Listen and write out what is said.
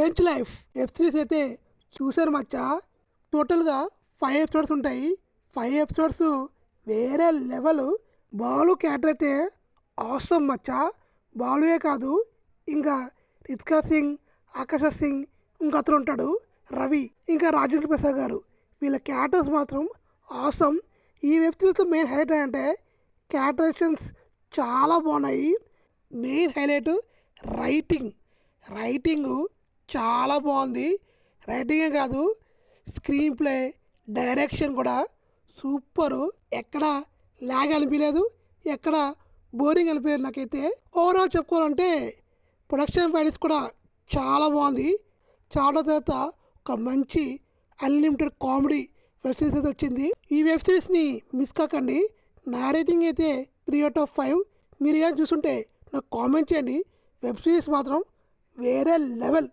Bench life web series అయితే చూసారు మచ్చా. టోటల్గా 5 ఎపిసోడ్స్ ఉంటాయి. 5 ఎపిసోడ్స్ వేరే లెవెల్. బాలు క్యారెక్టర్ అయితే అవసరం మచ్చా. బాలుయే కాదు, ఇంకా రితికా సింగ్, ఆకాశ సింగ్, ఇంకా అతను ఉంటాడు రవి, ఇంకా రాజేంద్ర ప్రసాద్ గారు. వీళ్ళ క్యారెక్టర్స్ మాత్రం అవసరం. ఈ వెబ్ సిరీస్లో మెయిన్ హైలైట్ ఏంటంటే క్యారెక్టరేషన్స్ చాలా బాగున్నాయి. మెయిన్ హైలైట్ రైటింగ్ చాలా బాగుంది. రైటింగే కాదు, స్క్రీన్ ప్లే, డైరెక్షన్ కూడా సూపరు. ఎక్కడ లాగ్ అనిపించలేదు, ఎక్కడ బోరింగ్ అనిపించలేదు నాకైతే. ఓవరాల్ చెప్పుకోవాలంటే ప్రొడక్షన్ వాల్యూస్ కూడా చాలా బాగుంది. చాలా తర్వాత ఒక మంచి అన్లిమిటెడ్ కామెడీ వెబ్ సిరీస్ అయితే వచ్చింది. ఈ వెబ్ సిరీస్ని మిస్ కాకండి. నా రేటింగ్ అయితే 3/5. మీరు ఏం చూస్తుంటే నాకు కామెంట్ చేయండి. వెబ్ సిరీస్ మాత్రం వేరే లెవెల్.